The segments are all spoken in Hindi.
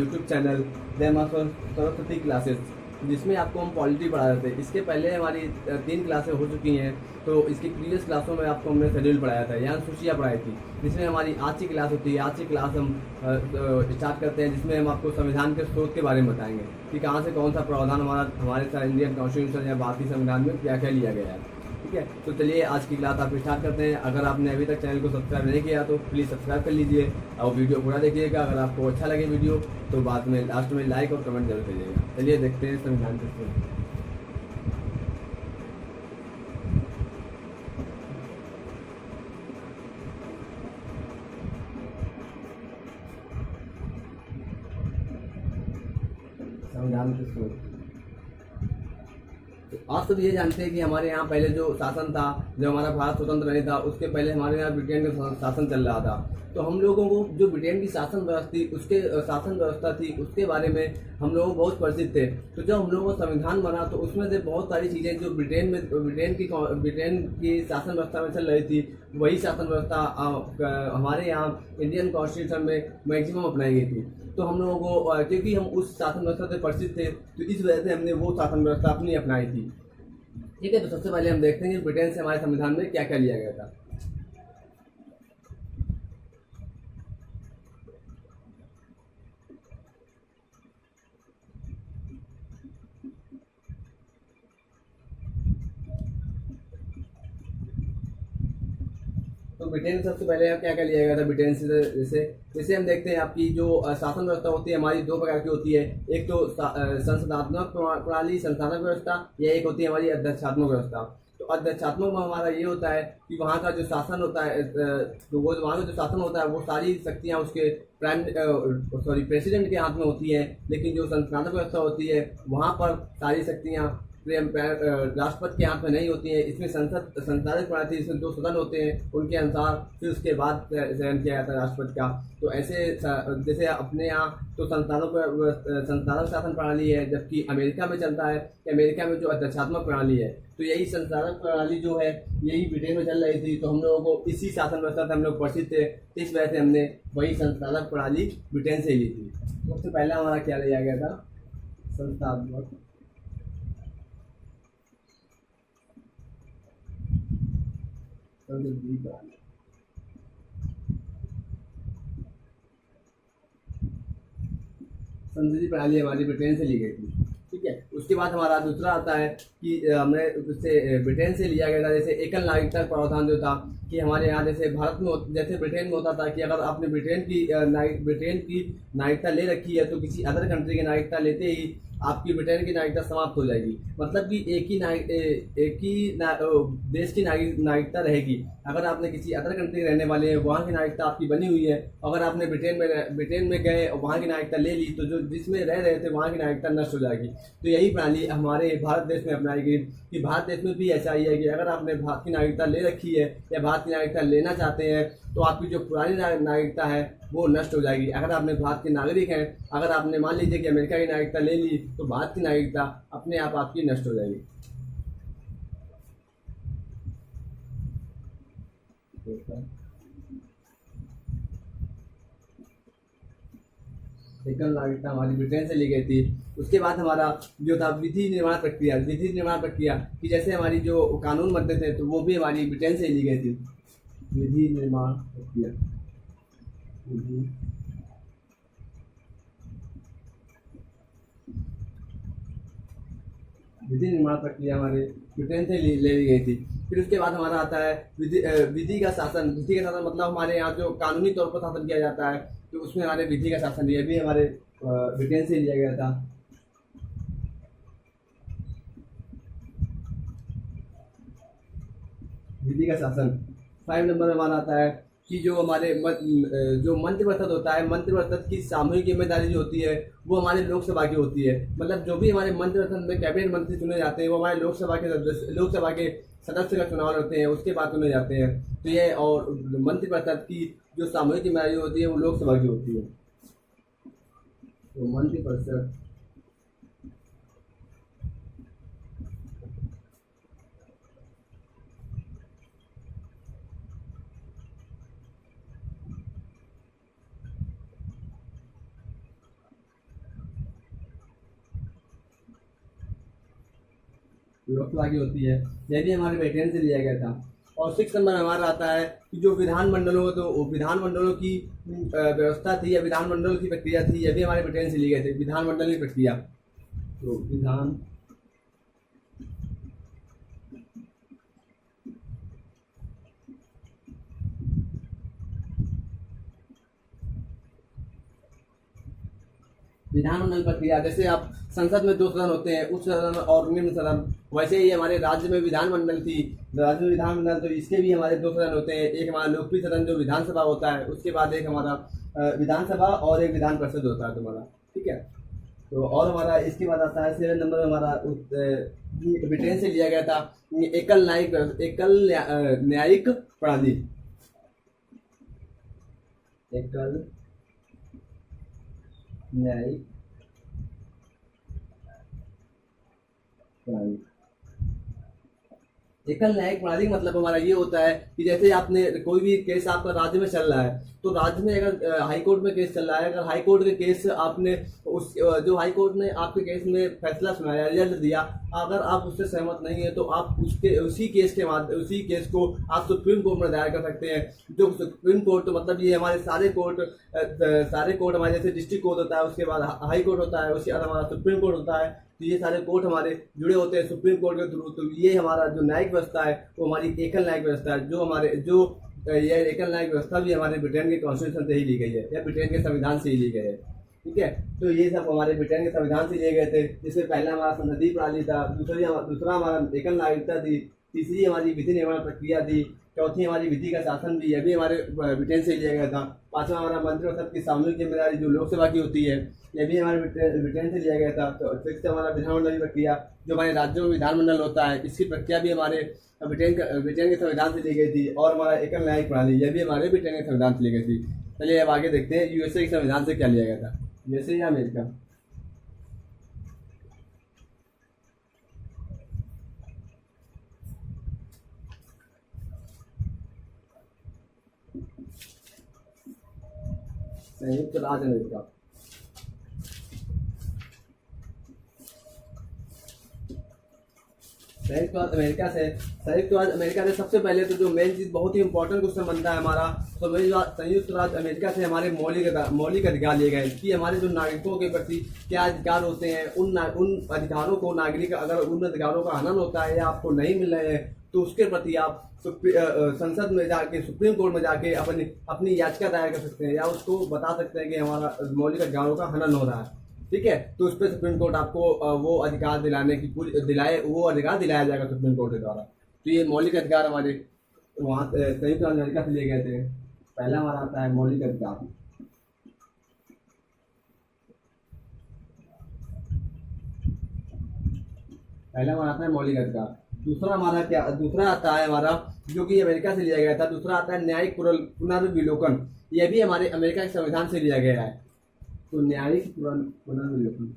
यूट्यूब चैनल जय मां सरस्वती क्लासेस, जिसमें आपको हम पॉलिटी पढ़ा रहे थे। इसके पहले हमारी 3 क्लासें हो चुकी हैं। तो इसकी प्रीवियस क्लासों में आपको हमने शेड्यूल पढ़ाया था, यहाँ सूचियाँ पढ़ाई थी, जिसमें हमारी आज की क्लास होती है। आज की क्लास हम स्टार्ट करते हैं, जिसमें हम आपको संविधान के स्रोत के बारे में बताएंगे कि कहाँ से कौन सा प्रावधान हमारे इंडियन कॉन्स्टिट्यूशन या भारतीय संविधान में क्या क्या लिया गया है। ठीक है, तो चलिए आज की क्लास आप स्टार्ट करते हैं। अगर आपने अभी तक चैनल को सब्सक्राइब नहीं किया तो प्लीज़ सब्सक्राइब कर लीजिए और वीडियो पूरा देखिएगा। अगर आपको अच्छा लगे वीडियो तो बाद में लास्ट में लाइक और कमेंट जरूर करिएगा। चलिए देखते हैं संविधान के। संविधान के स्रोत तो आप सब ये जानते हैं कि हमारे यहाँ पहले जो शासन था, जब हमारा भारत स्वतंत्र नहीं था, उसके पहले हमारे यहाँ ब्रिटेन का शासन चल रहा था। तो हम लोगों को जो ब्रिटेन की शासन व्यवस्था थी उसके बारे में हम लोग बहुत परिचित थे। तो जब हम लोगों का संविधान बना तो उसमें से बहुत सारी चीज़ें जो ब्रिटेन की शासन व्यवस्था में चल रही थी, वही शासन व्यवस्था हमारे यहाँ इंडियन कॉन्स्टिट्यूशन में मैक्सिमम अपनाई गई थी। तो हम लोगों को क्योंकि हम उस शासन व्यवस्था से परिचित थे, तो इस वजह से हमने वो शासन व्यवस्था अपनी अपनाई थी। ठीक है, तो सबसे पहले हम देखते हैं कि ब्रिटेन से हमारे संविधान में क्या क्या लिया गया था। तो ब्रिटेन से सबसे पहले क्या क्या लिया गया था ब्रिटेन से, जैसे जैसे हम देखते हैं आपकी जो शासन व्यवस्था होती है हमारी दो प्रकार की होती है। एक तो संसदात्मक प्रणाली, संस्थानक व्यवस्था, या एक होती है हमारी अध्यक्षात्मक व्यवस्था। तो अध्यक्षात्मक में हमारा ये होता है कि वहाँ का जो शासन होता है, तो वो वहाँ का जो शासन होता है वो सारी शक्तियाँ उसके प्रेसिडेंट के हाथ में होती हैं। लेकिन जो संस्थानक व्यवस्था होती है वहाँ पर सारी शक्तियाँ राष्ट्रपति के हाथ में नहीं होती है। इसमें संचालित प्रणाली, इसमें दो सदन होते हैं, उनके अनुसार फिर उसके बाद चयन किया जाता है राष्ट्रपति का। तो ऐसे जैसे अपने यहाँ तो संस्थानक शासन प्रणाली है, जबकि अमेरिका में चलता है कि अमेरिका में जो अध्यक्षात्मक प्रणाली है। तो यही संस्थानक प्रणाली जो है यही ब्रिटेन में चल रही थी। तो हम लोगों को इसी शासन व्यवस्था से हम लोग परिचित थे, इस वजह से हमने वही संस्थानक प्रणाली ब्रिटेन से ली थी। सबसे पहला हमारा क्या लिया गया था, संस्थात्मक संसदीय प्रणाली। संसदीय प्रणाली हमारी ब्रिटेन से ली गई थी। ठीक है, उसके बाद हमारा दूसरा आता है कि हमने उससे ब्रिटेन से लिया गया था जैसे एकल नागरिकता प्रावधान जो था, कि हमारे यहाँ जैसे भारत में जैसे ब्रिटेन में होता था कि अगर आपने ब्रिटेन की नागरिकता ले रखी है तो किसी अदर कंट्री की नागरिकता लेते ही आपकी ब्रिटेन की नागरिकता समाप्त हो जाएगी। मतलब कि देश की नागरिकता रहेगी। अगर आपने किसी अदर कंट्री रहने वाले हैं, वहाँ की नागरिकता आपकी बनी हुई है, अगर आपने ब्रिटेन में गए और वहाँ की नागरिकता ले ली तो जो जिसमें रह रहे थे वहाँ की नागरिकता नष्ट हो जाएगी। तो यही प्रणाली हमारे भारत देश में अपनाई गई कि भारत देश में भी ऐसा ही है कि अगर आपने भारत की नागरिकता ले रखी है या भारत की नागरिकता लेना चाहते हैं तो आपकी जो पुरानी नागरिकता है वो नष्ट हो जाएगी। अगर आपने भारत के नागरिक हैं, अगर आपने मान लीजिए कि अमेरिका की नागरिकता ले ली तो भारत की नागरिकता अपने आप आपकी नष्ट हो जाएगी। एकल नागरिकता हमारी ब्रिटेन से ली गई थी। उसके बाद हमारा जो था विधि निर्माण प्रक्रिया कि जैसे हमारी जो कानून बनते थे तो वो भी हमारी ब्रिटेन से ली गई थी। विधि निर्माण प्रक्रिया, विधि विधि निर्माण प्रक्रिया हमारे ब्रिटेन से ले ली गई थी। फिर उसके बाद हमारा आता है विधि का शासन। विधि का शासन मतलब हमारे यहाँ जो कानूनी तौर पर शासन किया जाता है, तो उसमें हमारे विधि का शासन ये भी हमारे ब्रिटेन से लिया गया था। विधि का शासन 5 नंबर हमारा आता है कि जो हमारे जो मंत्रिपरिषद होता है, मंत्रिपरिषद की सामूहिक जिम्मेदारी जो होती है वो हमारे लोकसभा की होती है। मतलब जो भी हमारे मंत्रिपरिषद में कैबिनेट मंत्री चुने जाते हैं वो हमारे लोकसभा के सदस्य का चुनाव लड़ते हैं, उसके बाद चुने जाते हैं। तो ये और मंत्रिपरिषद की जो सामूहिक जिम्मेदारी होती है वो लोकसभा की होती है। तो मंत्रिपरिषद लोकसभा की होती है, यह भी हमारे ब्रिटेन से लिया गया था। और 6 नंबर हमारा आता है कि जो विधानमंडलों तो विधानमंडलों की व्यवस्था थी या विधानमंडल की प्रक्रिया थी, यह भी हमारे ब्रिटेन से ली गई थी, विधानमंडल की प्रक्रिया। तो विधानमंडल प्रक्रिया, जैसे आप संसद में 2 सदन होते हैं, उच्च सदन और निम्न सदन, वैसे ही हमारे राज्य में विधानमंडल थी, राज्य में विधानमंडल, तो इसके भी हमारे 2 सदन होते हैं। एक हमारा लोकप्रिय सदन जो विधानसभा होता है, उसके बाद एक हमारा विधानसभा और एक विधान परिषद होता है तुम्हारा, ठीक है। तो और हमारा इसके बाद आता है 7 नंबर में हमारा ब्रिटेन से लिया गया था एकल न्यायिक प्रणाली। एकल न्यायिक प्रणाली। एकल न्यायिक प्रणाली मतलब हमारा ये होता है कि जैसे आपने कोई भी केस आपका राज्य में चल रहा है, तो राज्य में अगर हाई कोर्ट में केस चल रहा है, अगर हाई कोर्ट के केस आपने उस जो हाई कोर्ट ने आपके केस में फैसला सुनाया, रिजल्ट दिया, अगर आप उससे सहमत नहीं है तो आप उसी केस को आप सुप्रीम कोर्ट में दायर कर सकते हैं। जो सुप्रीम कोर्ट तो मतलब ये हमारे सारे कोर्ट हमारे जैसे डिस्ट्रिक्ट कोर्ट होता है, उसके बाद हाई कोर्ट होता है, उसके बाद हमारा सुप्रीम कोर्ट होता है, तो ये सारे कोर्ट हमारे जुड़े होते हैं सुप्रीम कोर्ट के थ्रू। तो ये हमारा जो न्यायिक व्यवस्था है वो हमारी एकल न्यायिक व्यवस्था है, ये एकल न्यायिक व्यवस्था भी हमारे ब्रिटेन के कॉन्स्टिट्यूशन से ही ली गई है या ब्रिटेन के संविधान से ही ली गई है, ठीक है। तो ये सब हमारे ब्रिटेन के संविधान से लिए गए थे, जिसमें पहला हमारा संसदीय प्रणाली था, दूसरा हमारा एकल नागरिकता थी, तीसरी हमारी विधि निर्माण प्रक्रिया थी, चौथी हमारी विधि का शासन भी, यह भी हमारे ब्रिटेन से लिया गया था। पांचवा हमारा मंत्रिपरिषद की सामूहिक जिम्मेदारी जो लोकसभा की होती है, यह भी हमारे ब्रिटेन से लिया गया था। तो सिक्स हमारा विधानमंडल की प्रक्रिया, जो हमारे राज्यों में विधानमंडल होता है, इसकी प्रक्रिया भी हमारे ब्रिटेन के संविधान से ली गई थी। और हमारा एकल न्यायिक प्रणाली, यह भी हमारे ब्रिटेन के संविधान से ली गई थी। चलिए अब आगे देखते हैं यूएसए के संविधान से क्या लिया गया था, यूएसए या अमेरिका। संयुक्त राज्य अमेरिका। संयुक्त राज्य अमेरिका से सबसे पहले तो जो मेन चीज बहुत ही इंपॉर्टेंट क्वेश्चन बनता है हमारा, तो संयुक्त राज्य अमेरिका से हमारे मौलिक अधिकार लिए गए कि हमारे जो नागरिकों के प्रति क्या अधिकार होते हैं, उन अधिकारों को नागरिक अगर उन अधिकारों का हनन होता है या आपको नहीं मिल रहे हैं, तो उसके प्रति आप संसद में जाके सुप्रीम कोर्ट में जाके अपनी याचिका दायर कर सकते हैं या उसको बता सकते हैं कि हमारा मौलिक अधिकारों का हनन हो रहा है, ठीक है। तो उस पर सुप्रीम कोर्ट आपको वो अधिकार वो अधिकार दिलाया जाएगा सुप्रीम कोर्ट के द्वारा। तो ये मौलिक अधिकार हमारे वहाँ संयुक्त राज्य अमेरिका से लिए गए थे। पहला हमारा आता है मौलिक अधिकार। पहला हमारा आता है मौलिक अधिकार। दूसरा आता है हमारा जो कि अमेरिका से लिया गया था, दूसरा आता है न्यायिक पुनर्विलोकन। यह भी हमारे अमेरिका के संविधान से लिया गया है। तो न्यायिक पुनर्विलोकन,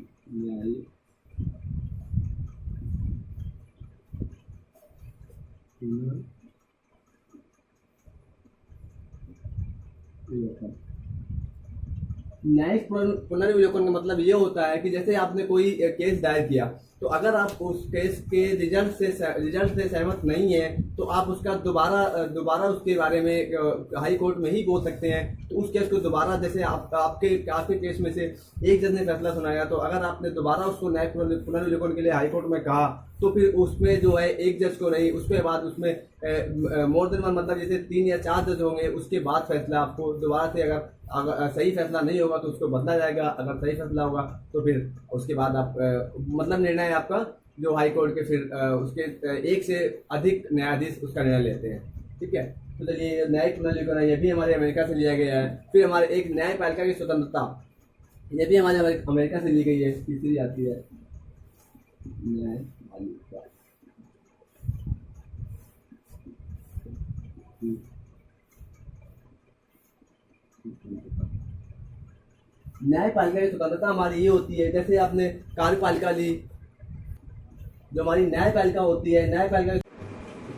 न्यायिक पुनर्विलोकन का मतलब ये होता है कि जैसे आपने कोई केस दायर किया, तो अगर आप उस केस के रिजल्ट से सहमत नहीं है, तो आप उसका दोबारा उसके बारे में हाई कोर्ट में ही बोल सकते हैं। तो उस केस को दोबारा, जैसे आपके केस में से एक जज ने फैसला सुनाया, तो अगर आपने दोबारा उसको न्याय पुनर्विलोकन के लिए हाई कोर्ट में कहा, तो फिर उसमें जो है एक जज को नहीं, उसके बाद उसमें मोर देन वन मतलब जैसे 3 या 4 जज होंगे, उसके बाद फैसला आपको दोबारा से अगर सही फैसला नहीं होगा तो उसको बदला जाएगा, अगर सही फैसला होगा तो फिर उसके बाद आप मतलब निर्णय आपका जो हाई कोर्ट के फिर उसके एक से अधिक न्यायाधीश उसका निर्णय लेते हैं, ठीक है। तो चलिए न्यायिक पुनर्विलोकन है, यह भी हमारे अमेरिका से लिया गया है। फिर हमारे एक न्यायपालिका की स्वतंत्रता, यह भी हमारे अमेरिका से ली गई है। तीसरी आती है न्यायपालिका। न्यायपालिका की स्वतंत्रता हमारी ये होती है, जैसे आपने कार्यपालिका ली, जो हमारी न्यायपालिका होती है, न्यायपालिका।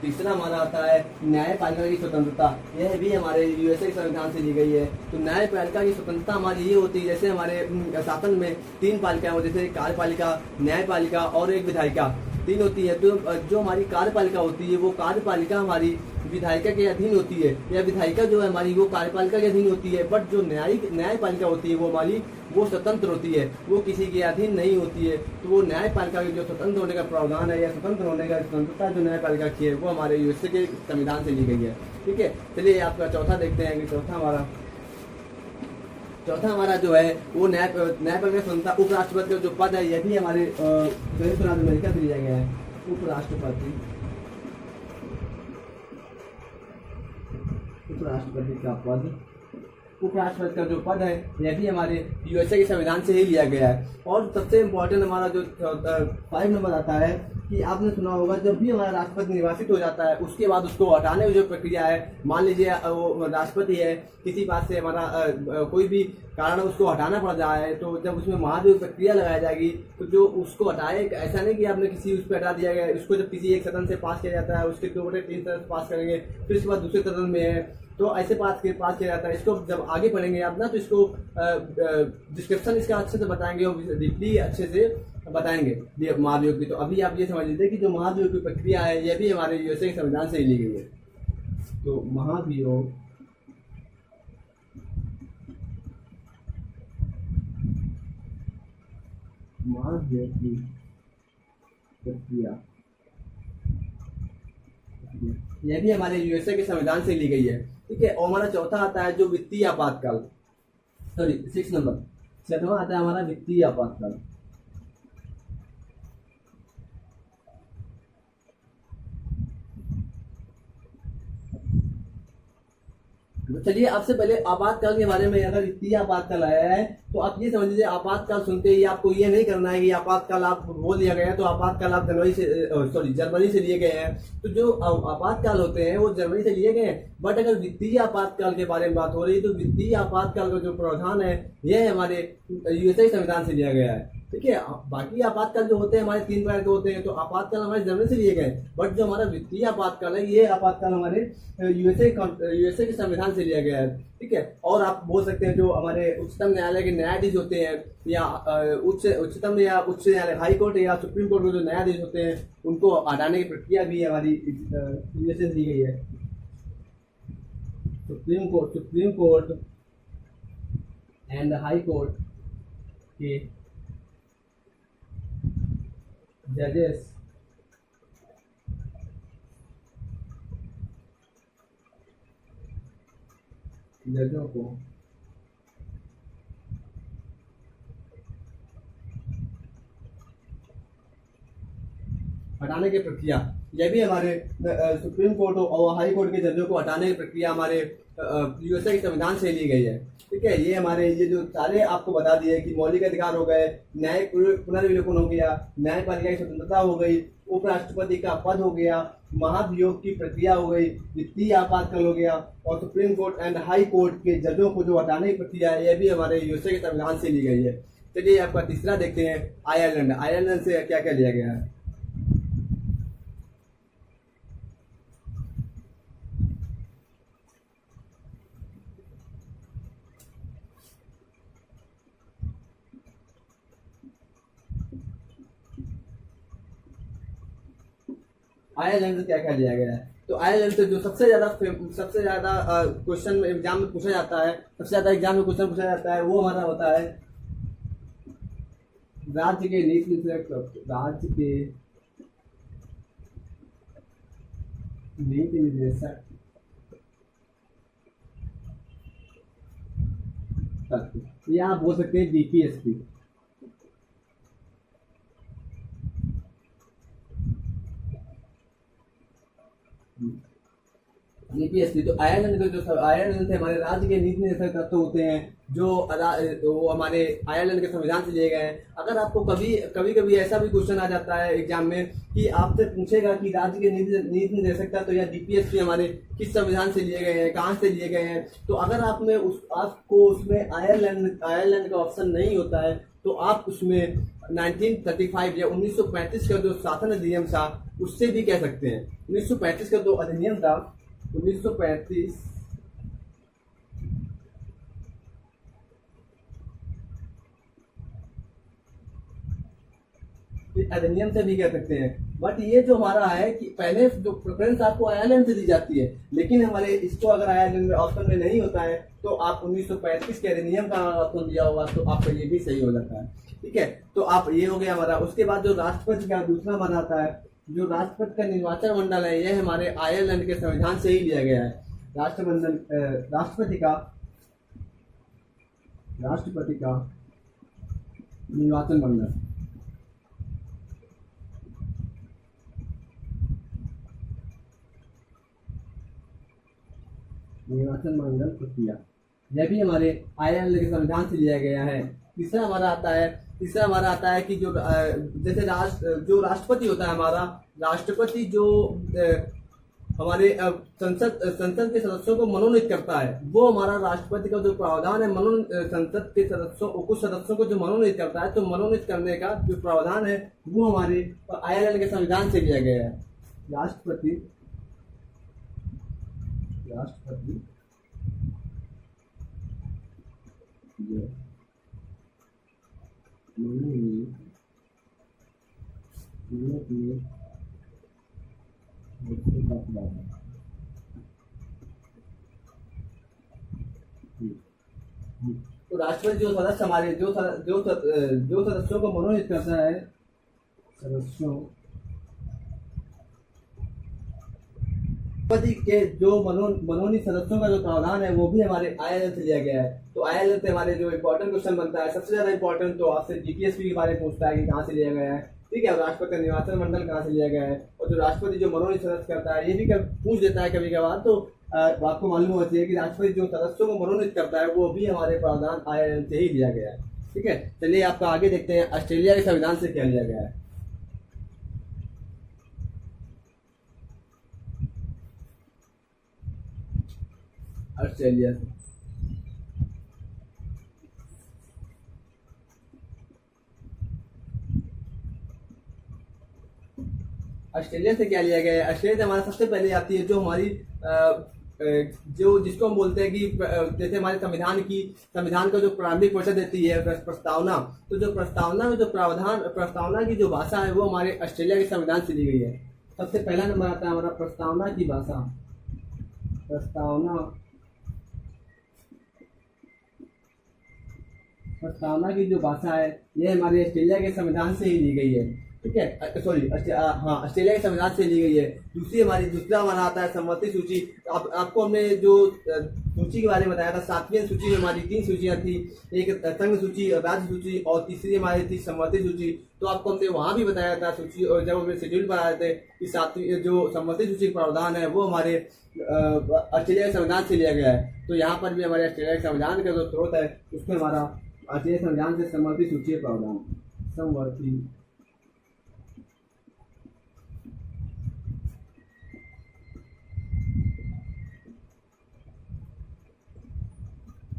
तीसरा हमारा आता है न्यायपालिका की स्वतंत्रता, यह भी हमारे यूएसए के संविधान से ली गई है। तो न्यायपालिका की स्वतंत्रता हमारी ये होती है, जैसे हमारे शासन में 3 पालिकाएं हो, जैसे कार्यपालिका, न्यायपालिका और एक विधायिका। 3 होती है। तो जो हमारी कार्यपालिका होती है वो कार्यपालिका हमारी विधायिका के अधीन होती है, या विधायिका जो है हमारी वो कार्यपालिका के अधीन होती है। बट जो न्यायपालिका होती है वो हमारी वो स्वतंत्र होती है, वो किसी के अधीन नहीं होती है। तो वो न्यायपालिका के जो स्वतंत्र होने का प्रावधान है या स्वतंत्र होने का स्वतंत्रता जो न्यायपालिका की है वो हमारे यूएसए के संविधान से ली गई है। ठीक है, चलिए आपका चौथा देखते हैं कि चौथा हमारा जो है वो न्यायपालिका स्वतंत्रता। उपराष्ट्रपति का जो पद है यह भी हमारे संयुक्त राज्य अमेरिका से लिया गया है। उपराष्ट्रपति का पद, उपराष्ट्रपति का जो पद है यह भी हमारे यूएसए के संविधान से ही लिया गया है। और सबसे इम्पोर्टेंट हमारा जो 5 नंबर आता है कि आपने सुना होगा जब भी हमारा राष्ट्रपति निर्वाचित हो जाता है उसके बाद उसको हटाने की जो प्रक्रिया है, मान लीजिए वो राष्ट्रपति है, किसी बात से हमारा कोई भी कारण उसको हटाना पड़ जाए, तो जब उसमें महाभियोग प्रक्रिया लगाई जाएगी तो जो उसको हटाए, ऐसा नहीं कि आपने किसी उस पर हटा दिया गया, उसको जब किसी एक सदन से पास किया जाता है उसके 2/3 सदन से पास करेंगे, फिर उसके बाद दूसरे सदन में है तो ऐसे पास किया जाता है। इसको जब आगे पढ़ेंगे आप ना तो इसको डिस्क्रिप्शन इसका अच्छे से बताएंगे और डीपली अच्छे से बताएंगे महाभियोग की। तो अभी आप ये समझ लीजिए कि जो महाभियोग की प्रक्रिया है यह भी हमारे यूएसए के संविधान से ही ली गई है। तो महाभियोग की प्रक्रिया यह भी हमारे यूएसए के संविधान से ली गई है। ठीक है, और हमारा चौथा आता है जो वित्तीय आपातकाल, 6 नंबर, 6वां आता है हमारा वित्तीय आपातकाल। तो चलिए आपसे पहले आपातकाल के बारे में, अगर वित्तीय आपातकाल आया है तो आप ये समझ लीजिए आपातकाल सुनते ही आपको ये नहीं करना है कि आपातकाल आप बोल दिया गया है तो आपातकाल आप जर्मनी से लिए गए हैं। तो जो आपातकाल होते हैं वो जर्मनी से लिए गए हैं। बट अगर वित्तीय आपातकाल के बारे में बात हो रही है तो वित्तीय आपातकाल का जो प्रावधान है यह हमारे यूएसए संविधान से लिया गया है। ठीक है, बाकी आपातकाल जो होते हैं हमारे 3 प्रकार के होते हैं, तो आपातकाल हमारे जर्मनी से लिए गए, बट जो हमारा वित्तीय आपातकाल है ये आपातकाल हमारे यूएसए के संविधान से लिया गया है। ठीक है, और आप बोल सकते हैं जो हमारे उच्चतम न्यायालय के न्यायाधीश होते हैं या उच्चतम या उच्च न्यायालय हाई कोर्ट या सुप्रीम कोर्ट के जो न्यायाधीश होते हैं उनको हटाने की प्रक्रिया भी हमारी यूएसए से दी गई है। Supreme court and high court के जजों को हटाने की प्रक्रिया यह भी हमारे सुप्रीम कोर्ट और हाई कोर्ट के जजों को हटाने की प्रक्रिया हमारे यूएसए के संविधान से ली गई है। ठीक है, ये हमारे ये जो सारे आपको बता दिए कि मौलिक अधिकार हो गए, न्याय पुनर्विलोकन हो गया, न्यायपालिका की स्वतंत्रता हो गई, उपराष्ट्रपति का पद हो गया, महाभियोग की प्रक्रिया हो गई, वित्तीय आपातकाल हो गया, और supreme court and high court के जजों को जो हटाने की प्रक्रिया है यह भी हमारे यूएसए के संविधान से ली गई है। चलिए आपका तीसरा देखते हैं आयरलैंड। आयरलैंड से क्या क्या लिया गया है। आयरलैंड से क्या क्या लिया गया है। तो आयरलैंड से जो सबसे ज्यादा क्वेश्चन एग्जाम में पूछा जाता है, सबसे ज्यादा एग्जाम में क्वेश्चन पूछा जाता है वो हमारा होता है राज्य के नीति निर्देशक या आप बोल सकते हैं डीपीएसपी। डीपीएसपी तो आयरलैंड के जो आयरलैंड से हमारे राज्य के नीति निर्देशक तत्व होते हैं जो वो हमारे आयरलैंड के संविधान से लिए गए हैं। अगर आपको कभी ऐसा भी क्वेश्चन आ जाता है एग्जाम में कि आपसे पूछेगा कि राज्य के नीति निर्देशक तत्व या डीपीएसपी हमारे किस संविधान से लिए गए हैं, कहाँ से लिए गए हैं, तो अगर आपको उसमें आयरलैंड का ऑप्शन नहीं होता है तो आप उसमें 1935 या 1935 का जो शासन अधिनियम था उससे भी कह सकते हैं। 1935 का जो अधिनियम था 1935 अधिनियम से भी कह सकते हैं। बट ये जो हमारा है कि पहले जो प्रेफरेंस आपको आयरलैंड से दी जाती है, लेकिन हमारे इसको अगर आयरलैंड में ऑप्शन में नहीं होता है तो आप 1935 के अधिनियम का ऑप्शन दिया होगा तो आपका ये भी सही हो जाता है। ठीक है, तो आप ये हो गया हमारा। उसके बाद जो राष्ट्रपति का दूसरा हमारा आता है, जो राष्ट्रपति का निर्वाचन मंडल है, यह हमारे आयरलैंड के संविधान से ही लिया गया है। राष्ट्रपति का निर्वाचन मंडल, निर्वाचन मंडल प्रक्रिया, यह भी हमारे आयरलैंड के संविधान से लिया गया है। तीसरा हमारा आता है कि जो जैसे जो राष्ट्रपति होता है हमारा, राष्ट्रपति जो हमारे संसद के सदस्यों को मनोनीत करता है, वो हमारा राष्ट्रपति का जो प्रावधान है संसद के सदस्यों, कुछ सदस्यों को जो मनोनीत करता है, तो मनोनीत करने का जो प्रावधान है वो हमारे आयरलैंड के संविधान से लिया गया है। राष्ट्रपति तो राष्ट्रपति जो सदस्य हमारे जो सदस्यों को मनोनीत करता है, राष्ट्रपति के जो मनोनीत सदस्यों का जो प्रावधान है वो भी हमारे आयरलैंड से लिया गया है। तो आयरलैंड से हमारे जो इम्पोर्टेंट क्वेश्चन बनता है, सबसे ज्यादा इम्पोर्टेंट तो आपसे जीपीएससी के बारे में पूछता है कि कहाँ से लिया गया है। ठीक है, राष्ट्रपति का निर्वाचन मंडल कहाँ से लिया गया है, और जो राष्ट्रपति जो मनोनीत सदस्य करता है, ये भी पूछ देता है कभी कभार, तो आपको मालूम होना चाहिए कि राष्ट्रपति जो सदस्यों को मनोनीत करता है वो भी हमारे प्रावधान आयरलैंड से ही लिया गया है। ठीक है, चलिए आपका आगे देखते हैं ऑस्ट्रेलिया के संविधान से क्या लिया गया है। ऑस्ट्रेलिया से क्या लिया गया है। ऑस्ट्रेलिया से हमारा सबसे पहले आती है जो हमारी जो जिसको हम बोलते हैं कि जैसे हमारे संविधान का जो प्रारंभिक परिषद देती है प्रस्तावना, तो जो प्रस्तावना में जो प्रस्तावना की जो भाषा है वो हमारे ऑस्ट्रेलिया के संविधान से ली गई है। सबसे पहला नंबर आता है हमारा प्रस्तावना की भाषा। प्रस्तावना की जो भाषा है ये हमारे ऑस्ट्रेलिया के संविधान से ही ली गई है। ठीक है, सॉरी, हाँ, ऑस्ट्रेलिया के संविधान से ली गई है। दूसरा हमारा आता है सम्मति सूची। आपको हमने जो सूची के बारे में बताया था, 7वीं सूची में हमारी 3 सूचियां थी, एक संघ सूची, राज्य सूची, और तीसरी हमारी थी सम्मति सूची। तो आपको हमने वहां भी बताया था सूची, और जब हमें शेड्यूल पर आए थे कि 7वीं जो सम्मति सूची का प्रावधान है वो हमारे ऑस्ट्रेलिया के संविधान से लिया गया है। तो यहाँ पर भी हमारे ऑस्ट्रेलिया के संविधान का जो स्रोत है उसमें हमारा ऑस्ट्रेलिया संविधान से सम्मति सूची प्रावधान, सम्मति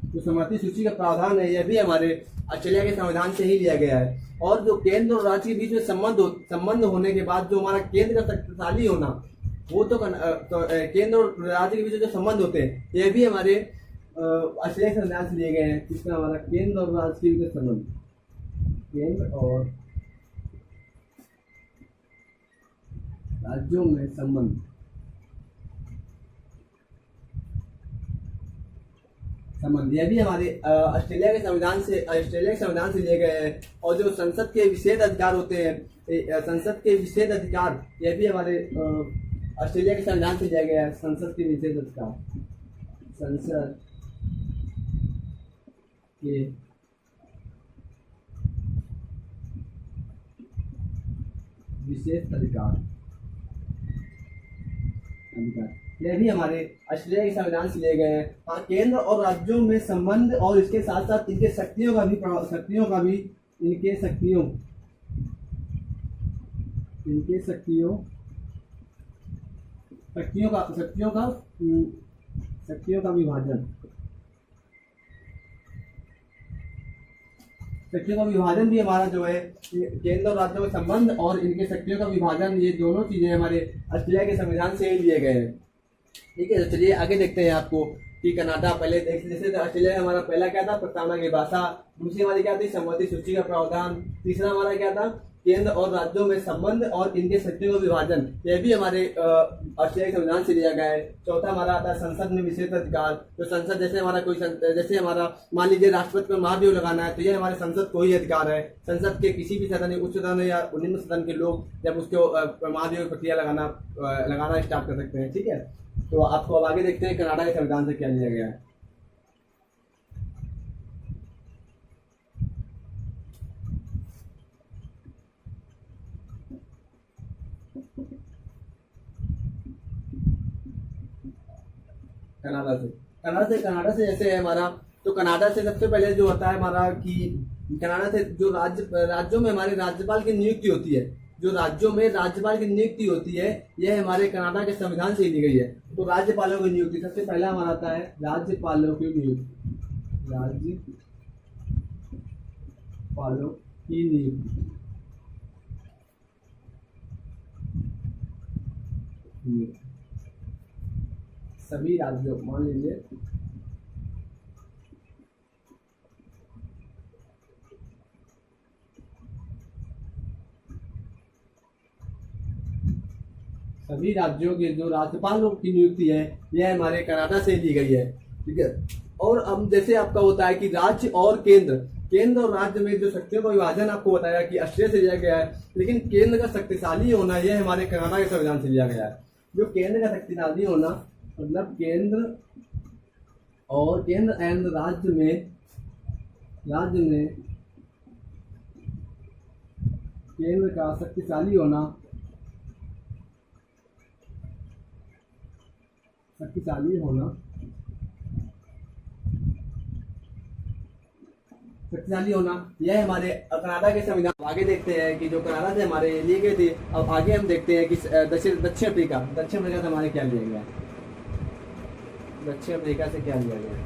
जो सम्मति सूची का प्रावधान है यह भी हमारे ऑस्ट्रेलिया के संविधान से ही लिया गया है। और जो केंद्र और राज्य के बीच में संबंध होने के बाद जो हमारा केंद्र का शक्तिशाली होना, वो तो केंद्र और राज्य के बीच जो संबंध होते हैं यह भी हमारे ऑस्ट्रेलिया के संविधान से लिए गए हैं। जिसमें हमारा केंद्र और राज्य के बीच संबंध, केंद्र और राज्यों में संबंध, यह भी हमारे ऑस्ट्रेलिया के संविधान से लिए गए हैं। और जो संसद के विशेष अधिकार होते हैं, संसद के विशेष अधिकार, यह भी हमारे ऑस्ट्रेलिया के संविधान से लिया गया है। संसद के विशेष अधिकार, संसद के विशेष अधिकार, यह भी हमारे ऑस्ट्रेलिया के संविधान से लिए गए हैं। हाँ, केंद्र और राज्यों में संबंध और इसके साथ साथ इनके शक्तियों का भी विभाजन भी हमारा जो है केंद्र और राज्यों में संबंध और इनके शक्तियों का विभाजन, ये दोनों चीजें हमारे ऑस्ट्रेलिया के संविधान से ही लिए गए हैं। ठीक है, तो चलिए आगे देखते हैं आपको कि कनाडा पहले जैसे ऑस्ट्रेलिया हमारा पहला क्या था, प्रस्तावना की भाषा, दूसरी हमारी क्या थी, सम्मति सूची का प्रावधान, तीसरा हमारा क्या था केंद्र और राज्यों में संबंध और इनके शक्तियों का विभाजन, यह भी हमारे ऑस्ट्रेलिया के संविधान से लिया गया है। चौथा हमारा आता है संसद में विशेष अधिकार। तो संसद जैसे हमारा जैसे हमारा मान लीजिए राष्ट्रपति को महाभियोग लगाना है, तो यह हमारे संसद को ही अधिकार है। संसद के किसी भी सदन, उच्च सदन या निम्न सदन के लोग जब उसको महाभियोग प्रक्रिया लगाना स्टार्ट कर सकते हैं। ठीक है, तो आपको अब आगे देखते हैं कनाडा के संविधान से क्या लिया गया है। कनाडा से जैसे है हमारा, तो कनाडा से सबसे पहले जो होता है हमारा कि कनाडा से जो राज्यों में हमारे राज्यपाल की नियुक्ति होती है, जो राज्यों में राज्यपाल की नियुक्ति होती है, यह हमारे कनाडा के संविधान से ही ली गई है। तो राज्यपालों की नियुक्ति सबसे पहला हमारा आता है राज्यपालों की नियुक्ति। राज्यपालों की नियुक्ति सभी राज्यों, मान लीजिए सभी राज्यों के जो राज्यपालों की नियुक्ति है, यह हमारे कनाडा से ली गई है। ठीक है, और अब जैसे आपका होता है कि राज्य और केंद्र और राज्य में जो शक्तियों का विभाजन आपको बताया कि ऑस्ट्रेलिया से लिया गया है, लेकिन केंद्र का शक्तिशाली होना यह हमारे कनाडा के संविधान से लिया गया है। जो केंद्र का शक्तिशाली होना मतलब केंद्र एंड राज्य में केंद्र का शक्तिशाली होना यह हमारे कनाडा के संविधान। आगे देखते हैं कि जो कनाडा से हमारे लिए गए थे। अब आगे हम देखते हैं कि दक्षिण अफ्रीका से हमारे क्या लिया गया है। दक्षिण अफ्रीका से क्या लिया गया है।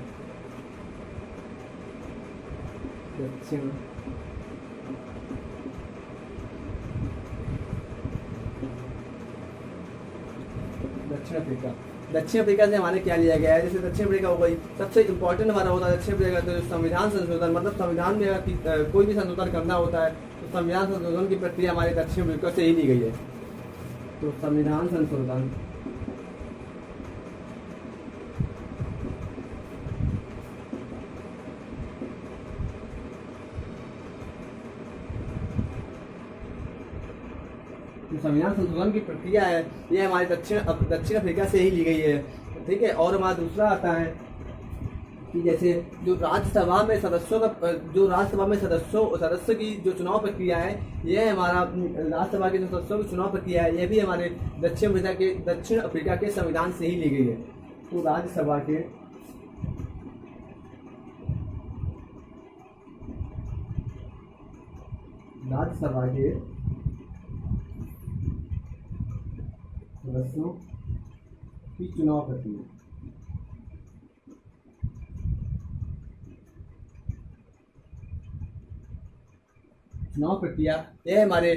दक्षिण अफ्रीका से हमारे क्या लिया गया है। जैसे दक्षिण अफ्रीका हो गई, सबसे इम्पोर्टेंट हमारा होता है दक्षिण अफ्रीका तो संविधान संशोधन, मतलब संविधान में अगर कोई भी संशोधन करना होता है तो संविधान संशोधन की प्रक्रिया हमारे दक्षिण अफ्रीका से ही ली गई है। तो संविधान संशोधन संविधान संशोधन की प्रक्रिया है, ये हमारे दक्षिण अफ्रीका से ही ली गई है। ठीक है, और हमारा दूसरा आता है कि जैसे जो राज्यसभा में सदस्यों की जो चुनाव प्रक्रिया है, यह हमारा राज्यसभा के जो सदस्यों की चुनाव प्रक्रिया है, यह भी हमारे दक्षिण अफ्रीका के संविधान से ही ली गई है। तो राज्यसभा के सदस्यों की चुनाव प्रक्रिया यह हमारे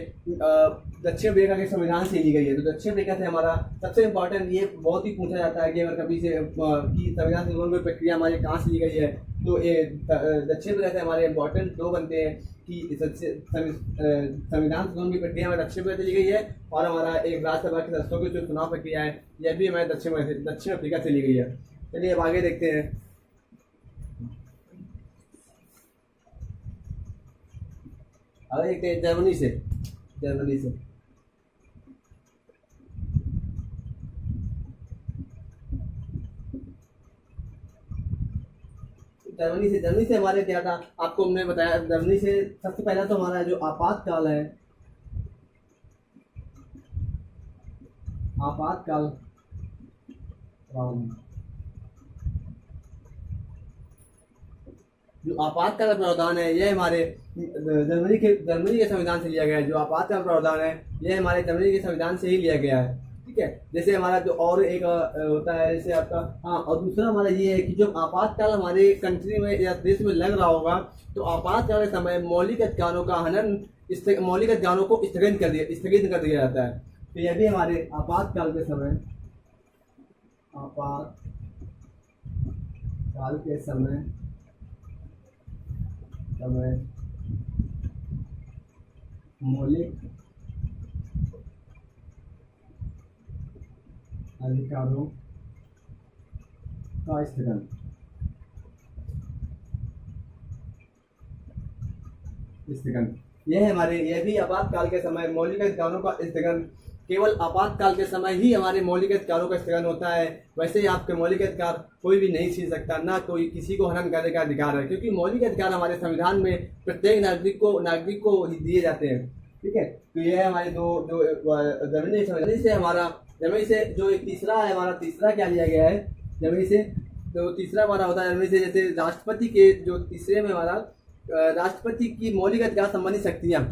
दक्षिण अफ्रीका के संविधान से ली गई है। तो दक्षिण अफ्रीका से हमारा सबसे इम्पोर्टेंट ये बहुत ही पूछा जाता है कि अगर कभी से कि संविधान संशोधन की प्रक्रिया हमारे कहाँ से ली गई है, तो ये दक्षिण अफ्रीका से हमारे इम्पोर्टेंट दो बनते हैं कि संविधान संशोधन की प्रक्रिया हमारे दक्षिण अफ्रीका से ली गई है, और हमारा एक राज्यसभा के सदस्यों की जो चुनाव प्रक्रिया है, यह भी हमारे दक्षिण अफ्रीका से ली गई है। चलिए अब आगे देखते हैं। आगे देखते हैं जर्मनी से जर्मनी से हमारे क्या था, आपको हमने बताया। जर्मनी से सबसे पहला तो हमारा जो आपातकाल है, आपातकाल जो आपातकाल प्रावधान है, यह हमारे जर्मनी के संविधान से लिया गया है। जो आपातकाल प्रावधान है, यह हमारे जर्मनी के संविधान से ही लिया गया है। ठीक है, जैसे हमारा जो और एक होता है जैसे आपका और दूसरा हमारा ये है कि जब आपातकाल हमारे कंट्री में या देश में लग रहा होगा, तो आपातकाल के समय मौलिक अधिकारों का हनन, मौलिक अधिकारों को स्थगित कर दिया जाता है। तो यह भी हमारे आपातकाल के समय मौलिक अधिकारों का स्थगन। स्थगन यह हमारे, यह भी आपातकाल के समय मौलिक अधिकारों का स्थगन, केवल आपातकाल के समय ही हमारे मौलिक अधिकारों का स्थगन होता है। वैसे ही आपके मौलिक अधिकार कोई भी नहीं छीन सकता, ना कोई किसी को हनन करने का अधिकार है, क्योंकि मौलिक अधिकार हमारे संविधान में प्रत्येक नागरिक को दिए जाते हैं। ठीक है, तो यह हमारे दो जो जमीनी से हमारा, जमीन से जो एक तीसरा है हमारा, तीसरा क्या लिया गया है जमीन से, तो तीसरा हमारा होता है जमीन से, जैसे राष्ट्रपति के जो तीसरे में हमारा राष्ट्रपति की मौलिक अधिकार संबंधी शक्तियाँ,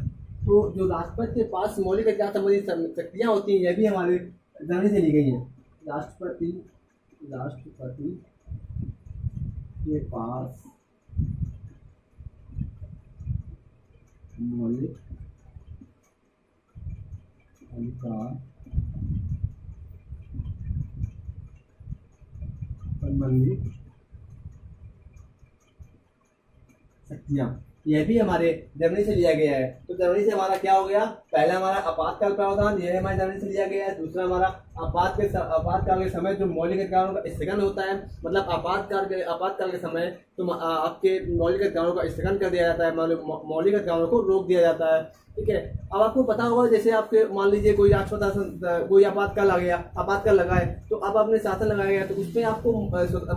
तो जो राष्ट्रपति के पास मौलिक अधिकार संबंधी शक्तियाँ होती हैं, यह भी हमारे जमीन से ली गई हैं। राष्ट्रपति के पास मौलिक अधिकार संबंधी शक्तियाँ, यह भी हमारे जर्मनी से लिया गया है। तो जर्मनी से हमारा क्या हो गया, पहला हमारा आपातकाल प्रावधान, यह हमारे जर्मनी से लिया गया है। दूसरा हमारा आपातकाल के समय जो मौलिक अधिकारों का स्थगन होता है, मतलब आपातकाल के समय तो आपके मौलिक अधिकारों का स्थगन कर दिया जाता है, मौलिक अधिकारों को रोक दिया जाता है। ठीक है, अब आपको पता होगा, जैसे आपके मान लीजिए कोई राष्ट्रपति कोई आपातकाल आ गया, आपातकाल लगाए, तो अब आपने शासन लगाया गया, तो उसमें आपको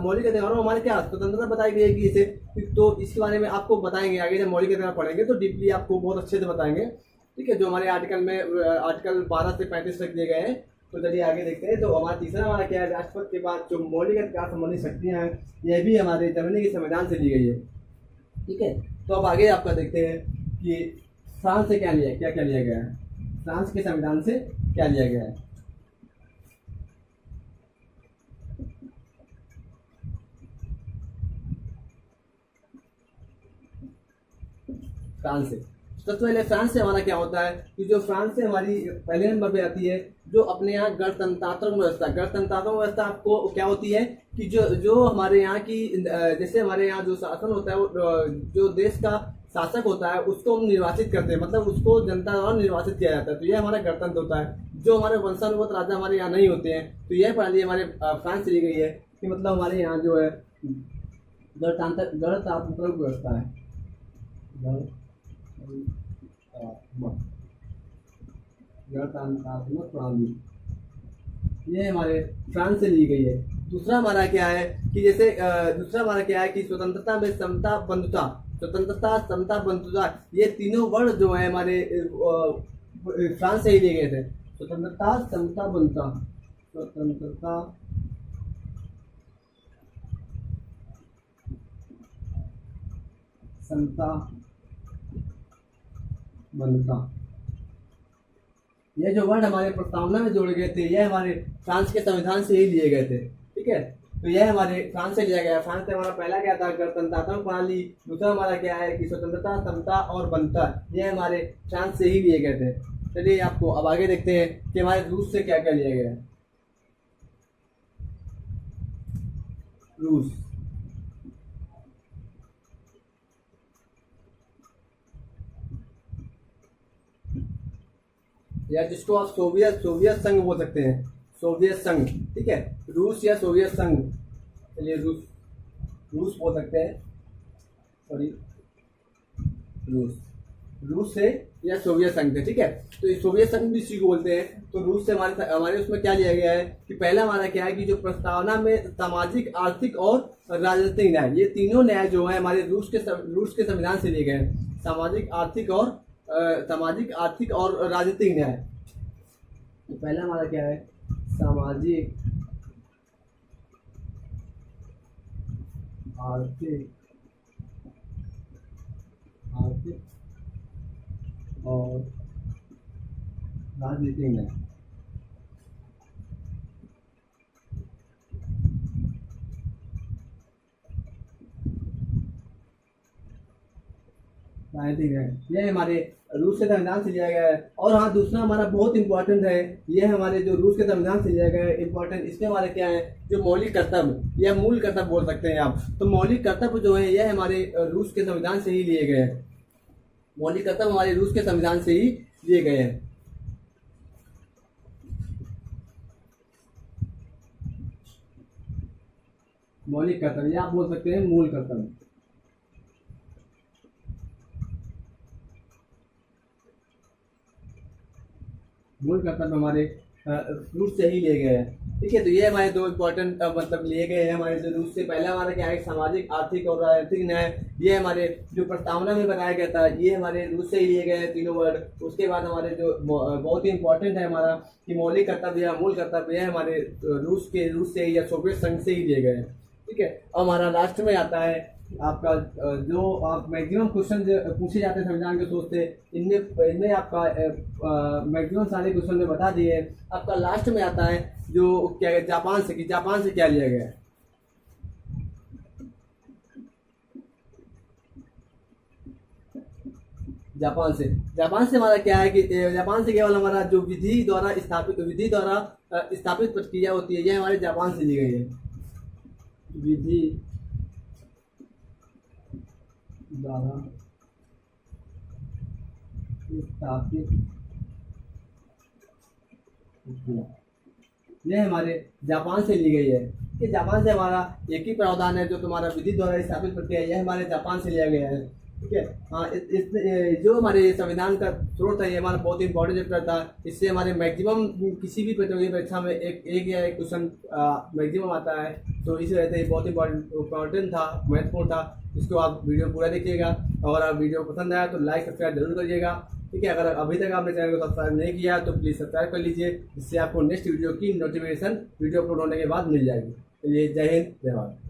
मौलिक अधिकारों हमारे क्या स्वतंत्रता बताई गई है कि इसे, तो इसके बारे में आपको बताएंगे आगे जब मौलिक अधिकार पढ़ेंगे तो डीपली आपको बहुत अच्छे से बताएंगे। ठीक है, जो हमारे आर्टिकल 12 से 35 तक दिए गए हैं। तो चलिए आगे देखते हैं। तो हमारा तीसरा हमारा क्या है, राष्ट्रपति के बाद जो मौलिक अधिकार संबंधी शक्तियाँ हैं, यह भी हमारे जर्मनी के संविधान से ली गई है। ठीक है, तो अब आगे आपका देखते हैं कि फ्रांस से क्या लिया गया है, फ्रांस के संविधान से क्या लिया गया है। फ्रांस से सबसे पहले फ्रांस से हमारा क्या होता है कि जो फ्रांस से हमारी पहले नंबर पे आती है, जो अपने यहाँ गणतंत्रात्मक व्यवस्था आपको क्या होती है कि जो हमारे यहाँ की, जैसे हमारे यहाँ जो शासन होता है, जो देश का शासक होता है उसको हम निर्वाचित करते हैं, मतलब उसको जनता द्वारा निर्वाचित किया जाता है। तो यह हमारा गणतंत्र होता है। जो हमारे वंशानुगत राजा हमारे यहाँ नहीं होते हैं, तो यह प्रणाली हमारे फ्रांस से ली गई है कि मतलब हमारे यहाँ जो है गणतंत्रात्मक व्यवस्था है, गणतंत्रात्मक प्रणाली, ये हमारे फ्रांस से ली गई है। दूसरा हमारा क्या है कि जैसे स्वतंत्रता में समता बंधुता, ये तीनों वर्ण जो है हमारे फ्रांस से ही लिए गए थे। स्वतंत्रता, समता, बंधुता, स्वतंत्रता, समता, बंधुता, ये जो वर्ड हमारे प्रस्तावना में जोड़े गए थे, यह हमारे फ्रांस के संविधान से ही लिए गए थे। ठीक है, तो यह हमारे फ्रांस से लिया गया है। फ्रांस से हमारा पहला क्या था, गणतंत्रात्मक प्रणाली। दूसरा हमारा क्या है कि स्वतंत्रता, समता और बंधुता, यह हमारे फ्रांस से ही लिए गए थे। चलिए आपको अब आगे देखते हैं कि हमारे रूस से क्या क्या लिया गया है। रूस, या जिसको आप सोवियत संघ बोल सकते हैं, सोवियत संघ। ठीक है, रूस या सोवियत संघ, चलिए रूस बोल सकते हैं, सॉरी रूस से या सोवियत संघ से। ठीक है, तो ये सोवियत संघ भी इसी को बोलते हैं। तो रूस से हमारे उसमें क्या लिया गया है कि पहला हमारा क्या है कि जो प्रस्तावना में सामाजिक, आर्थिक और राजनीतिक न्याय, ये तीनों न्याय जो है हमारे रूस के संविधान से लिए गए हैं। सामाजिक, आर्थिक और राजनीतिक न्याय। तो पहला हमारा क्या है, सामाजिक, आर्थिक और राजनीतिक न्याय। राजनीतिक है, ये हमारे रूस के संविधान से लिया गया है। और हाँ, दूसरा हमारा बहुत इंपॉर्टेंट है, ये हमारे जो रूस के संविधान से लिया गया है इंपॉर्टेंट, इसमें हमारे क्या है, जो मौलिक कर्तव्य या मूल कर्तव्य बोल सकते हैं आप। तो मौलिक कर्तव्य जो है यह हमारे रूस के संविधान से ही लिए गए हैं। मौलिक कर्तव्य हमारे रूस के संविधान से ही लिए गए हैं। मौलिक कर्तव्य या आप बोल सकते हैं मूल कर्तव्य। मूल कर्तव्य हमारे रूस से ही लिए गए हैं। ठीक है, तो ये हमारे दो इम्पोर्टेंट मतलब लिए गए हैं हमारे जो रूस से। पहला हमारा क्या है, सामाजिक, आर्थिक और राजनीतिक न्याय। ये हमारे जो प्रस्तावना में बताया गया था, ये हमारे रूस से ही लिए गए हैं तीनों वर्ड। उसके बाद हमारे जो बहुत ही इंपॉर्टेंट है हमारा कि मौलिक कर्तव्य या मूल कर्तव्य है हमारे रूस से ही या सोवियत संघ से ही लिए गए हैं। ठीक है, अब हमारा लास्ट में आता है आपका जो आप मैक्सिमम क्वेश्चन पूछे जाते हैं संविधान के सोच से, इनमें आपका मैक्सिमम सारे क्वेश्चन में बता दिए। आपका लास्ट में आता है जो क्या है, जापान से, कि जापान से क्या लिया गया है। जापान से हमारा क्या है कि जापान से केवल हमारा जो विधि द्वारा स्थापित प्रक्रिया होती है, यह हमारे जापान से ली गई है। विधि द्वारा स्थापित, यह हमारे जापान से ली गई है। कि जापान से हमारा एक ही प्रावधान है जो तुम्हारा विधि द्वारा स्थापित प्रक्रिया, यह हमारे जापान से लिया गया है। ठीक है, हाँ, जो हमारे संविधान का स्रोत है, ये हमारा बहुत ही इंपॉर्टेंट चैप्टर था। इससे हमारे मैक्सिमम किसी भी प्रतियोगी परीक्षा में एक या एक क्वेश्चन मैक्सिमम आता है। तो इस वजह से बहुत इम्पोर्टेंट था, महत्वपूर्ण था। इसको आप वीडियो पूरा देखिएगा, और आप वीडियो पसंद आया तो लाइक सब्सक्राइब जरूर करिएगा। ठीक है, अगर अभी तक आपने चैनल को सब्सक्राइब नहीं किया तो प्लीज़ सब्सक्राइब कर लीजिए, जिससे आपको नेक्स्ट वीडियो की नोटिफिकेशन वीडियो अपलोड होने के बाद मिल जाएगी। चलिए, जय हिंद, जय भारत।